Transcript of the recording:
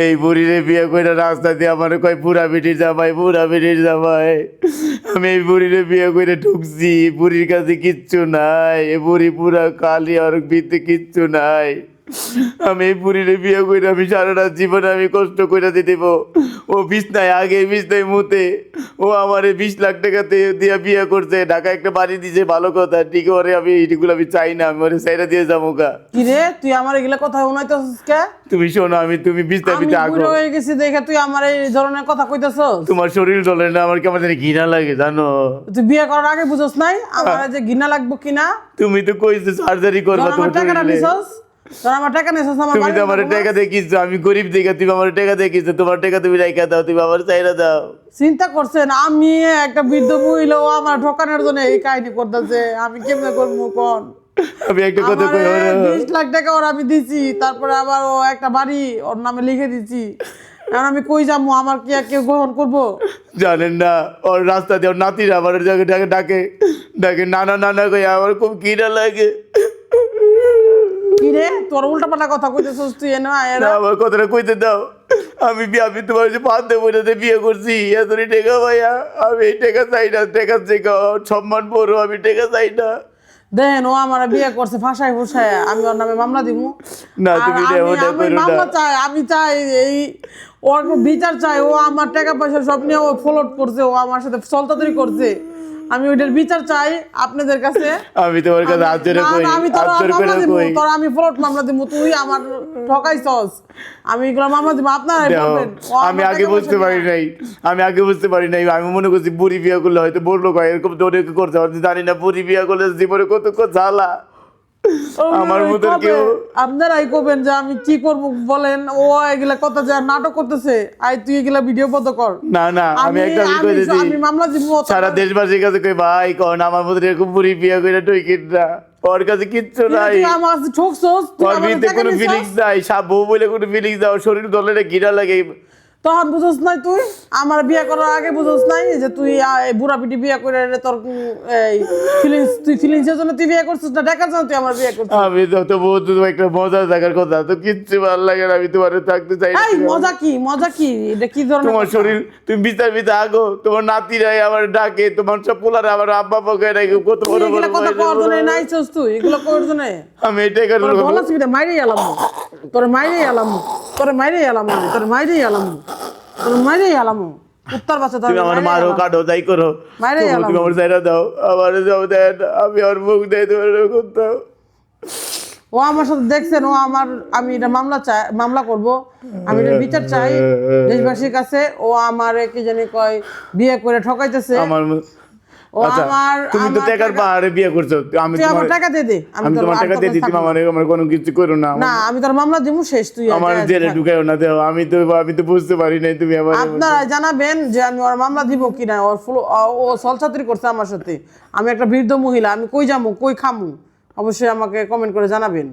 এই বুড়িরে বিয়ে করে রাস্তা দিয়ে আমার কয় পুরা বেটির জামাই পুরা বেটির জামাই। আমি এই বুড়িরে বিয়ে করে ঢুকছি, বুড়ির কাছে কিচ্ছু নাই, এ বুড়ি পুরা কালি আর ভিতরে কিচ্ছু নাই। আমি এই বুড়িরে বিয়ে করে আমি সারাটা জীবনে আমি কষ্ট করে দিয়ে দেবো। ও বিছনায় আগে বিছনায় মুতে ও আমার 20 লাখ টাকা দিয়ে বিয়ে করছে, ঢাকা একটা বাড়ি দিয়েছে, ভালো কথা, ঠিক ওরে আমি এইগুলো আমি চাই না, আমি ওরে সাইডা দিয়ে যাবো গা। কি রে তুই আমার এগুলা কথা শুনাইতেছিস কে? তুমি শোনো, তুমি বিছনায় আমি বুড়ো হয়ে গেছি দেখে তুই আমার এই ধরনের কথা কইতেছস? তোমার শরীর চলে না, আমার কেমন জানি ঘৃণা লাগে জানো। তুই বিয়ে করার আগে বুঝছ নাই আমার যে ঘৃণা লাগবো কিনা? তুমি তো কইছো সার্জারি করবা, আমার টাকাটা নিছস, তোর আমার টাকা নিছস আমার তুমি তো আমার টাকা দেখিস, আমি গরিব দেখে তুমি আমার টাকা দেখিস, তোমার টাকা তুমি রাইখা দাও, তুমি আমার চাইরা দাও। চিন্তা করছেন আমি একটা বৃদ্ধ মহিলা ও আমার ঠকানোর জন্য এই কাহিনী করতেছে, আমি কেমনে করবো কোন? আমি একটা কথা কই, 20 লাখ টাকা ওর আমি দিছি, তারপরে আবার ও একটা বাড়ি ওর নামে লিখে দিছি। এখন আমি কই যাবো, আমার কি আর কেউ গ্রহণ করবো? জানেন না ওর রাস্তা দিয়ে ওর নাতিরা আমার ডাকে ডাকে ডাকে নানা নানা কই, আমার খুব ঘৃণা লাগে। কি রে তোর উল্টা পাল্টা কথা কইতেছিস তুই? না আমার কথাটা কইতে দাও। আমি তোমার যে পাতে বইটাতে বিয়ে করছি, এতনি টাকা ভাইয়া, আমি এই টাকা চাই না, টাকা থেকে সম্মান বড়, আমি টাকা চাই না। দেখেন ও আমার বিয়ে করছে ফাঁসায় ফুসায়, আমি ওর নামে মামলা দিব না, তুমি মামলা চাই, আমি চাই এই ওর বিচার চাই। ও আমার টাকা পয়সা সব নিয়ে ও ফ্লট করছে, ও আমার সাথে চলতাদরি করছে, আমি ওইটার বিচার চাই আপনাদের কাছে। আমি তোমার কাছে হাত জোড়ে কই, আমি তোর মামলা দিব, তোর আমি ফ্লট মামলা দিব, তুই আমার ঠকাইছস, আমি এগুলো মামলা দিব। আপনারা বলবেন আমি আগে বুঝতে পারি নাই, আমি মনে করছি বুড়ি বিয়ে করলে হয়তো বললো কয় এরকম তো অনেকে করছে, আমি জানি না বুড়ি বিয়ে করলে জীবনে কত জ্বালা। আমার মতন কেউ আপনারাই কবেন যে আমি কি করব বলেন। ও এগুলা কথা যে নাটক করতেছে, আই তুই এগুলা ভিডিও বন্ধ কর। না না, আমি একটা কই দিছি, আমি মামলা দিব সারা দেশবাসীর কাছে কই ভাই কোন আমার মতন এরকম বুড়ি বিয়ে করে টইকিট না, ওর কাছে কিচ্ছু নাই, তুই আমার কাছে ঠকছস, তুই ওর আমার ভিতরে টাকা কোনো নিছস। ফিলিংস নাই, সব বউ বলে কোনো ফিলিংস দাও, শরীর দলের ঘৃণা লাগে। তখন বুঝছ নাই তুই আমার বিয়ে করার আগে বুঝছ নাই যে তুই বুড়া পিটি বিয়ে করে তোর এই ফিলিংস, তুই ফিলিংসের জন্য তুই বিয়ে করছিস না টাকার জন্য তুই আমার বিয়ে করছিস? আমি তো বহুত একটা মজা থাকার কথা, তো কিচ্ছু ভালো লাগে না, আমি তোমার থাকতে চাই না। এই মজা কি মজা কি এটা কি ধরনের তোমার শরীর, তুমি বিচার আগো, তোমার নাতিরাই আমার ডাকে, তোমার সব পোলারে আমার আব্বা পকে রাখে, কত বড় বড় কথা কর জন্য নাইছস তুই, এগুলো কর জন্য আমি এটাই করি। তোর গলা চিপে মাইরে এলাম, তোর মাইরে এলাম, তোর মাইরে এলাম, তোর মাইরে এলাম, তোর মাইরে এলাম, উত্তর বাচ্চা তুমি আমার মারো কাটো যাই করো, মাইরে এলাম। তুমি আমার সাইডা দাও, আমার যাও দেন, আমি আর মুখ দেই তোমার করতাম। ও আমার সাথে দেখছেন, ও আমার, আমি এটা মামলা চাই, মামলা করব, আমি এটা বিচার চাই দেশবাসীর কাছে। ও আমারে কি জানি কয় বিয়ে করে ঠকাইতেছে আমার ও আমার, তুমি তো টাকার পাহাড়ে বিয়ে করছো, আমি তোমার টাকা দে দে, আমি তোমার টাকা দিয়ে দিছি, আমার কোনো কিছু করো না। না আমি তোর মামলা দিব, শেষ তুই আমার জেলে ঢুকাইও না, দেও, আমি তো বুঝতে পারি নাই তুমি আমার। আপনারা জানাবেন যে আমি ওর মামলা দিব কিনা। ওর ও ছলছাত্রি করছে আমার সাথে, আমি একটা বৃদ্ধ মহিলা, আমি কই যাবো কই খামু, অবশ্যই আমাকে কমেন্ট করে জানাবেন।